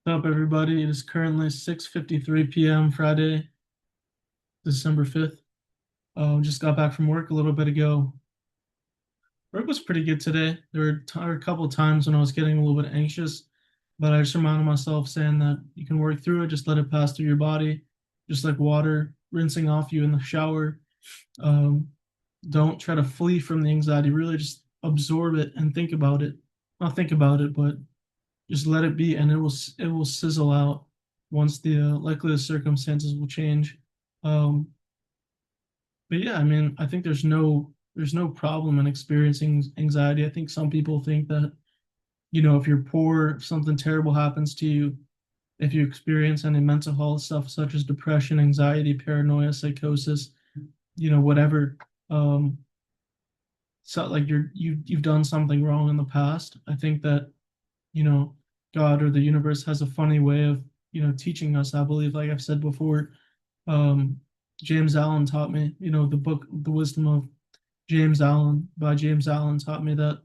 What's up, everybody? It is currently 6:53 p.m. Friday, December 5th. Just got back from work a little bit ago. Work was pretty good today. There were a couple of times when I was getting a little bit anxious, but I just reminded myself saying that you can work through it, just let it pass through your body, just like water rinsing off you in the shower. Um, don't try to flee from the anxiety, really just absorb it and think about it. Not think about it, but just let it be, and it will sizzle out once the circumstances will change. Um, but yeah, I mean, I think there's no problem in experiencing anxiety. I think some people think that, if you're poor, if something terrible happens to you, if you experience any mental health stuff such as depression, anxiety, paranoia, psychosis, whatever, um, so like you've done something wrong in the past. I think that, you know, God or the universe has a funny way of, teaching us. I believe, like I've said before, um, James Allen taught me, the book, The Wisdom of James Allen by James Allen taught me that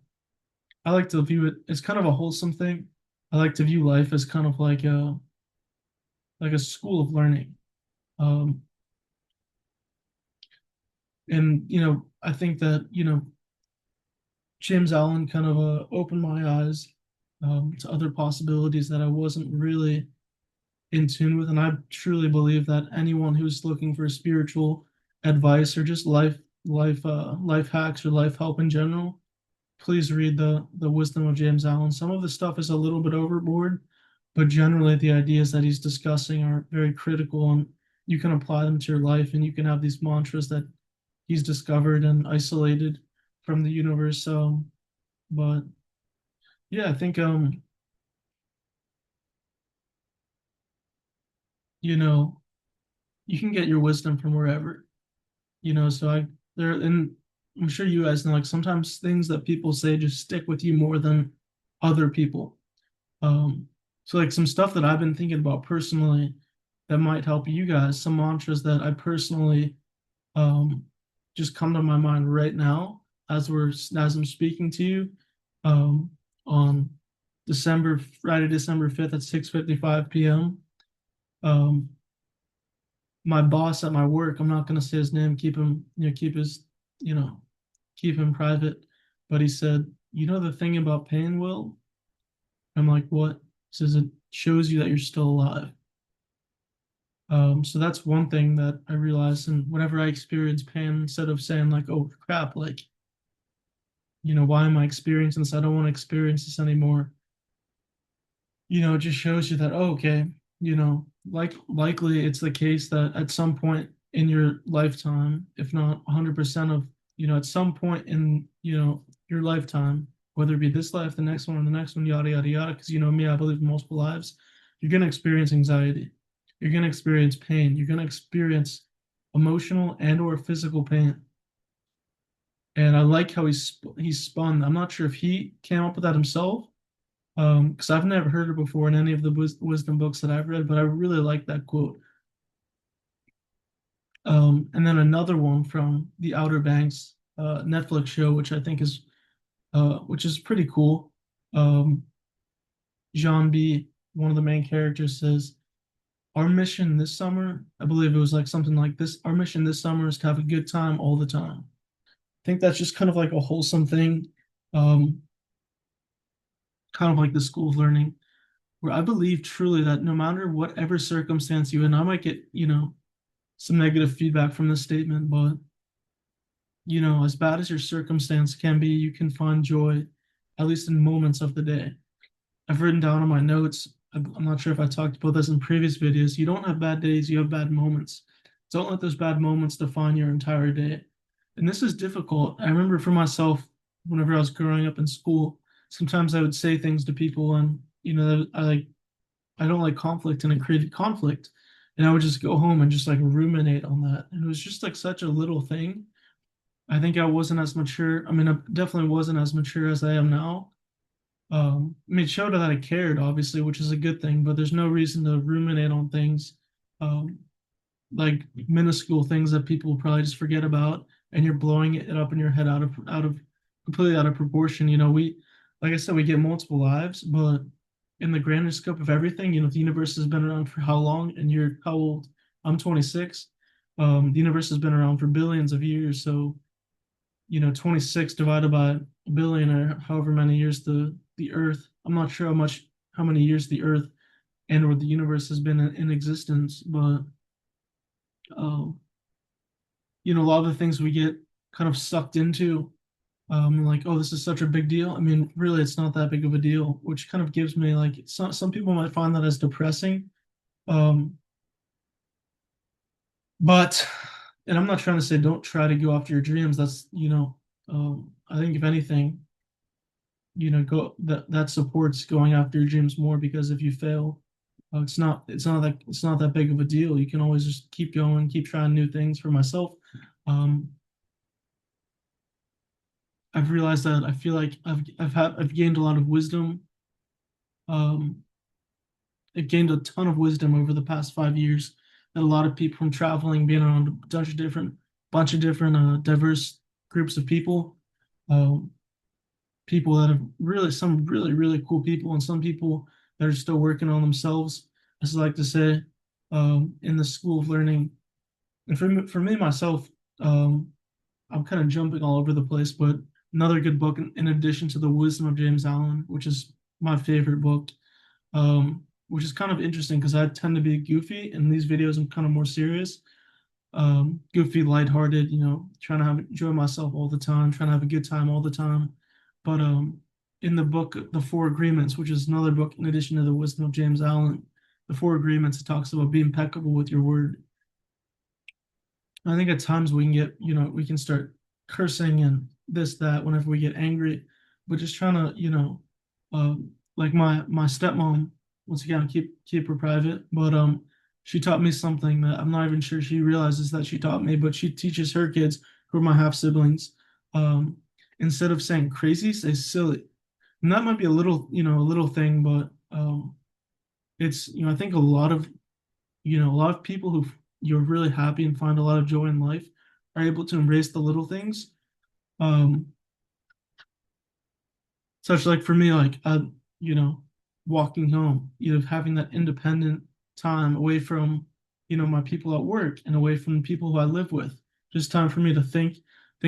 I like to view it as kind of a wholesome thing. I like to view life as kind of like a school of learning. Um, and, I think that, James Allen kind of opened my eyes to other possibilities that I wasn't really in tune with. And I truly believe that anyone who's looking for spiritual advice or just life hacks or life help in general, please read the Wisdom of James Allen. Some of the stuff is a little bit overboard, but generally the ideas that he's discussing are very critical, and you can apply them to your life, and you can have these mantras that he's discovered and isolated from the universe. But yeah, I think you know you can get your wisdom from wherever. So I there and I'm sure you guys know, like, sometimes things that people say just stick with you more than other people. Um, so like some stuff that I've been thinking about personally that might help you guys, some mantras that I personally um just come to my mind right now as I'm speaking to you um on Friday, December 5th at 6:55 p.m. Um, my boss at my work, I'm not going to say his name, keep him, you know, keep him private. But he said, the thing about pain, Will? I'm like, what? He says, it shows you that you're still alive. So that's one thing that I realized. And whenever I experience pain, instead of saying like, oh crap, like, why am I experiencing this? I don't want to experience this anymore. It just shows you that, oh, okay, like likely it's the case that at some point in your lifetime, if not 100% of, at some point in, your lifetime, whether it be this life, the next one, or the next one, yada, yada, yada, because me, I believe in multiple lives, you're going to experience anxiety. You're going to experience pain. You're going to experience emotional and or physical pain. And I like how he's spun. I'm not sure if he came up with that himself, because I've never heard it before in any of the wisdom books that I've read, but I really like that quote. And then another one from the Outer Banks Netflix show, which is pretty cool. Um, Jean B, one of the main characters, says, "Our mission this summer, I believe it was like something like this. Our mission this summer is to have a good time all the time." I think that's just kind of like a wholesome thing, um, kind of like the school of learning, where I believe truly that no matter whatever circumstance you're in, I might get, some negative feedback from this statement, but, as bad as your circumstance can be, you can find joy, at least in moments of the day. I've written down on my notes, I'm not sure if I talked about this in previous videos. You don't have bad days, you have bad moments. Don't let those bad moments define your entire day. And this is difficult. I remember for myself, whenever I was growing up in school, sometimes I would say things to people, and, I don't like conflict, and it created conflict. And I would just go home and just like ruminate on that. And it was just like such a little thing. I think I wasn't as mature. I mean, I definitely wasn't as mature as I am now. I mean, it showed that I cared, obviously, which is a good thing, but there's no reason to ruminate on things, um, like minuscule things that people will probably just forget about, and you're blowing it up in your head out of completely out of proportion. Like I said, we get multiple lives, but in the grander scope of everything, the universe has been around for how long? And you're how old? I'm 26. The universe has been around for billions of years. So, 26 divided by a billion or however many years the Earth. I'm not sure how many years the Earth and or the universe has been in existence, but um, a lot of the things we get kind of sucked into, like, oh, this is such a big deal. I mean, really, it's not that big of a deal, which kind of gives me like some people might find that as depressing. Um, but, and I'm not trying to say don't try to go after your dreams. That's, I think if anything, go that supports going after your dreams more because if you fail, it's not that big of a deal. You can always just keep going, keep trying new things. For myself, um, I've realized that I feel like I've gained a lot of wisdom. Um, I've gained a ton of wisdom over the past 5 years that a lot of people from traveling, being around a bunch of different diverse groups of people, um, people that have really some really really cool people and some people that are still working on themselves. As I like to say, in the school of learning, and for me myself, um, I'm kind of jumping all over the place, but another good book in addition to The Wisdom of James Allen, which is my favorite book, which is kind of interesting because I tend to be goofy in these videos. I'm kind of more serious, goofy, lighthearted, trying to enjoy myself all the time, trying to have a good time all the time. But in the book, The Four Agreements, which is another book in addition to The Wisdom of James Allen, The Four Agreements, it talks about being impeccable with your word. I think at times we can we can start cursing and this, that whenever we get angry, but just trying to, like my stepmom, once again, keep her private, but she taught me something that I'm not even sure she realizes that she taught me, but she teaches her kids who are my half siblings, um, instead of saying crazy, say silly. And that might be a little thing, but it's, I think a lot of people who you're really happy and find a lot of joy in life are able to embrace the little things. Um, such like for me, like you know, walking home, having that independent time away from, my people at work and away from the people who I live with. Just time for me to think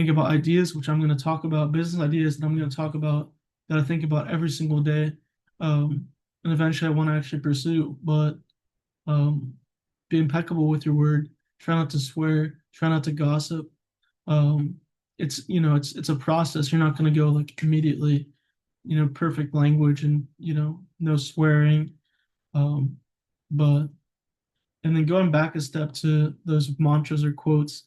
about ideas, which I'm going to talk about, business ideas that I'm going to talk about that I think about every single day. And eventually I want to actually pursue. But um, be impeccable with your word. Try not to swear. Try not to gossip. Um, it's a process. You're not going to go like immediately, perfect language and no swearing. Um, but and then going back a step to those mantras or quotes.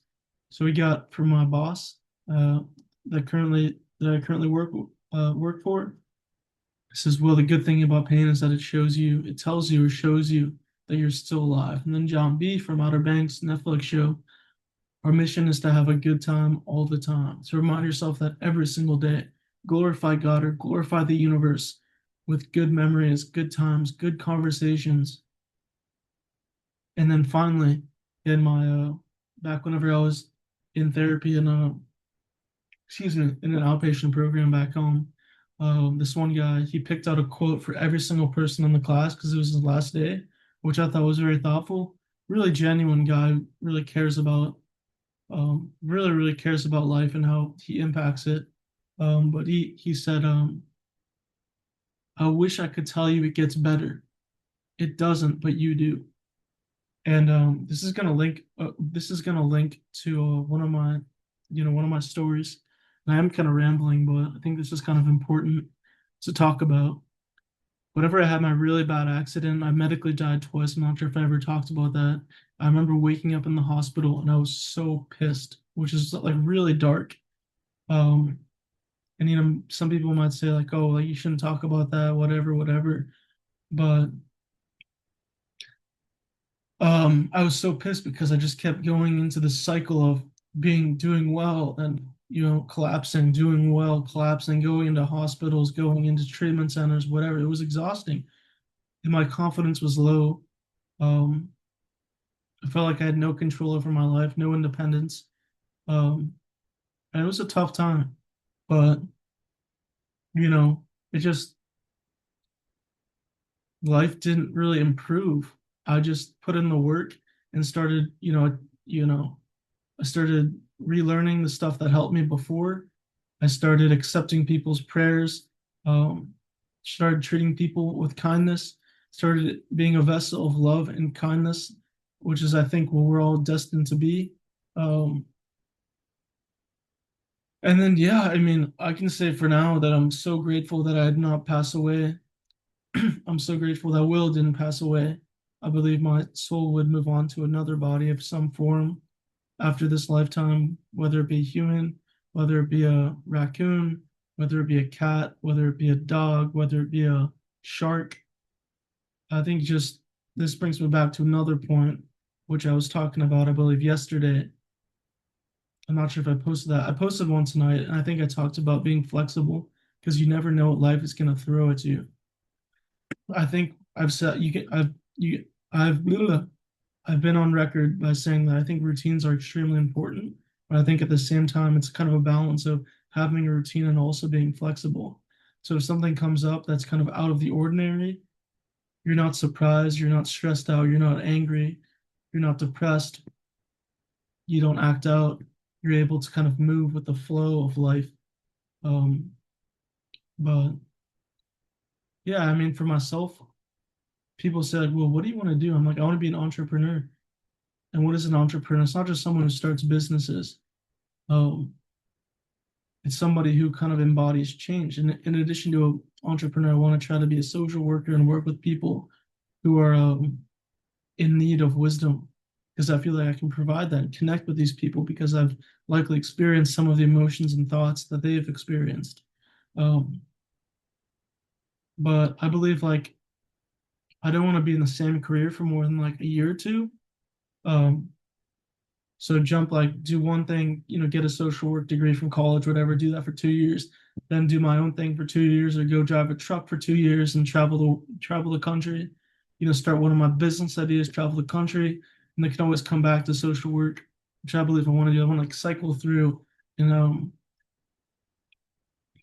So we got from my boss uh, that I currently work for. It says, well, the good thing about pain is that it tells you or shows you that you're still alive. And then John B. from Outer Banks Netflix show, our mission is to have a good time all the time. So remind yourself that every single day. Glorify God or glorify the universe with good memories, good times, good conversations. And then finally, in my back whenever I was in therapy and excuse me, in an outpatient program back home. This one guy, he picked out a quote for every single person in the class because it was his last day, which I thought was very thoughtful. Really genuine guy, who really, really cares about life and how he impacts it. But he said, I wish I could tell you it gets better. It doesn't, but you do. And this is gonna link to one of my stories. And I am kind of rambling, but I think this is kind of important to talk about. Whenever I had my really bad accident, I medically died twice. I'm not sure if I ever talked about that. I remember waking up in the hospital and I was so pissed, which is like really dark. Um, and some people might say like, oh, like you shouldn't talk about that, whatever, whatever. But I was so pissed because I just kept going into the cycle of doing well and collapsing, doing well, collapsing, going into hospitals, going into treatment centers, whatever. It was exhausting, and my confidence was low. Um, I felt like I had no control over my life, no independence, and it was a tough time. But you know, it just life didn't really improve. I just put in the work and started, I started relearning the stuff that helped me before. I started accepting people's prayers, um, started treating people with kindness, started being a vessel of love and kindness, which is, I think, what we're all destined to be. Um, and then, yeah, I mean, I can say for now that I'm so grateful that I did not pass away. I'm so grateful that Will didn't pass away. I believe my soul would move on to another body of some form after this lifetime, whether it be human, whether it be a raccoon, whether it be a cat, whether it be a dog, whether it be a shark. I think just this brings me back to another point, which I was talking about, I believe, yesterday. I'm not sure if I posted that. I posted one tonight, and I think I talked about being flexible because you never know what life is going to throw at you. I think I've said you can, I've, I've been on record by saying that I think routines are extremely important, but I think at the same time, it's kind of a balance of having a routine and also being flexible. So if something comes up that's kind of out of the ordinary, you're not surprised, you're not stressed out, you're not angry, you're not depressed, you don't act out, you're able to kind of move with the flow of life. Um, but yeah, I mean, for myself, people said, well, what do you want to do? I'm like, I want to be an entrepreneur. And what is an entrepreneur? It's not just someone who starts businesses. Um, it's somebody who kind of embodies change. And in addition to an entrepreneur, I want to try to be a social worker and work with people who are in need of wisdom because I feel like I can provide that and connect with these people because I've likely experienced some of the emotions and thoughts that they've experienced. Um, but I believe like I don't want to be in the same career for more than like a year or two. Um, So jump like do one thing, get a social work degree from college, whatever, do that for 2 years, then do my own thing for 2 years, or go drive a truck for 2 years and travel the country. Start one of my business ideas, travel the country, and they can always come back to social work, which I believe I want to do. I want to like cycle through and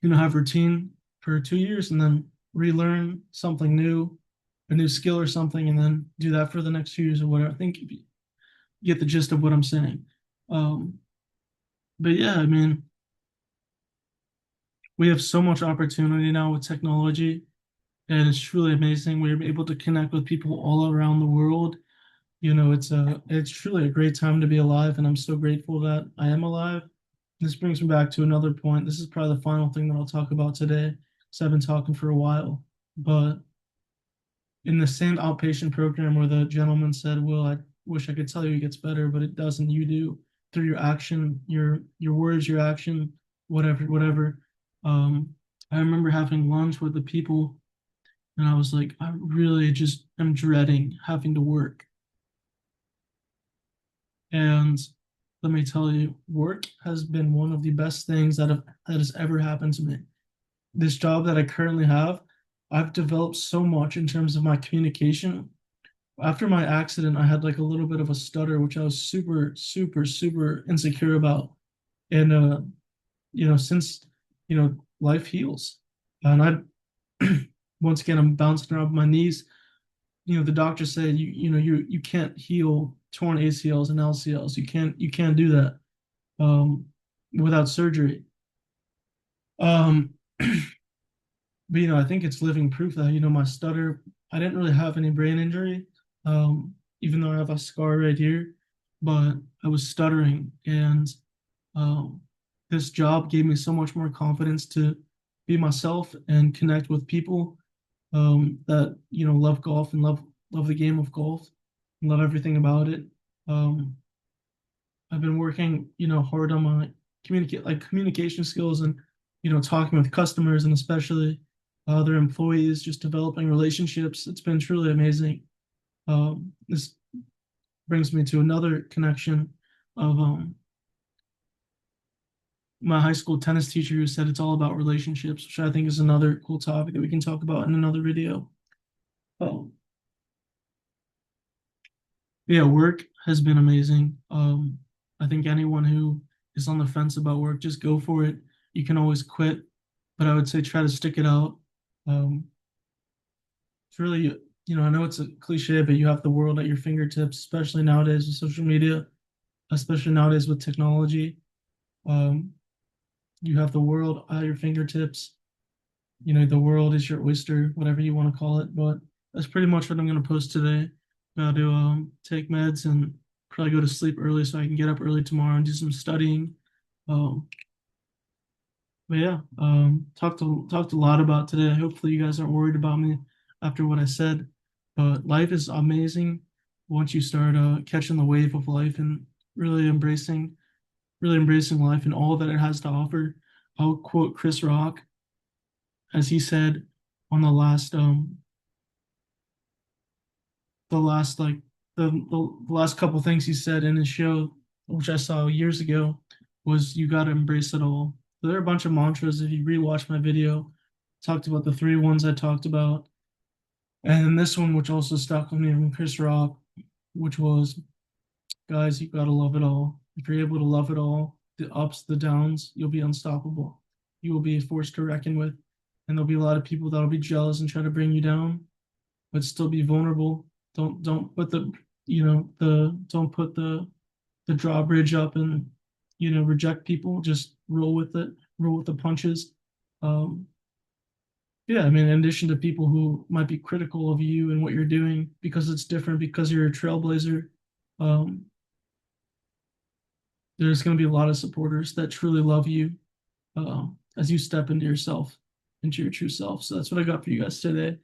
have routine for 2 years and then relearn something new, a new skill or something, and then do that for the next 2 years or whatever. I think you get the gist of what I'm saying. Um, but yeah, I mean, we have so much opportunity now with technology, and it's truly amazing. We're able to connect with people all around the world. It's truly a great time to be alive, and I'm so grateful that I am alive. This brings me back to another point. This is probably the final thing that I'll talk about today, because I've been talking for a while. But in the same outpatient program where the gentleman said, "Well, I wish I could tell you it gets better, but it doesn't. You do through your action, your words, your action, whatever, whatever." I remember having lunch with the people, and I was like, I really just am dreading having to work. And let me tell you, work has been one of the best things that has ever happened to me. This job that I currently have, I've developed so much in terms of my communication. After my accident, I had like a little bit of a stutter, which I was super, super, super insecure about. And since life heals, and I once again I'm bouncing around my knees. The doctor said you can't heal torn ACLs and LCLs. You can't do that without surgery. Um, but I think it's living proof that my stutter. I didn't really have any brain injury, even though I have a scar right here, but I was stuttering, and um, this job gave me so much more confidence to be myself and connect with people that love golf and love the game of golf and love everything about it. Um, I've been working hard on my communication skills and talking with customers and especially other employees, just developing relationships. It's been truly amazing. This brings me to another connection of my high school tennis teacher who said it's all about relationships, which I think is another cool topic that we can talk about in another video. Oh, yeah, work has been amazing. I think anyone who is on the fence about work, just go for it. You can always quit, but I would say try to stick it out. Um, it's really I know it's a cliche, but you have the world at your fingertips, especially nowadays with social media, especially nowadays with technology. Um, you have the world at your fingertips. The world is your oyster, whatever you want to call it. But that's pretty much what I'm going to post today. Got to take meds and probably go to sleep early so I can get up early tomorrow and do some studying. Um, but yeah, talked a lot about today. Hopefully, you guys aren't worried about me after what I said. But life is amazing once you start catching the wave of life and really embracing life and all that it has to offer. I'll quote Chris Rock as he said on the last like the last couple things he said in his show, which I saw years ago, was you got to embrace it all. So there are a bunch of mantras. If you rewatch my video, talked about the three ones I talked about, and then this one, which also stuck with me from Chris Rock, which was, guys, you gotta love it all. If you're able to love it all, the ups, the downs, you'll be unstoppable. You will be a force to reckon with, and there'll be a lot of people that'll be jealous and try to bring you down, but still be vulnerable. Don't put the don't put the drawbridge up and reject people. Just roll with it, roll with the punches. Um, yeah, I mean, in addition to people who might be critical of you and what you're doing because it's different, because you're a trailblazer, um, there's going to be a lot of supporters that truly love you as you step into yourself, into your true self. So that's what I got for you guys today.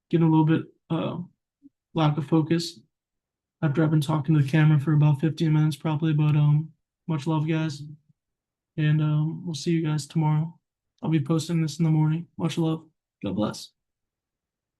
Getting a little bit lack of focus after I've been talking to the camera for about 15 minutes probably. But much love, guys, and we'll see you guys tomorrow. I'll be posting this in the morning. Much love. God bless.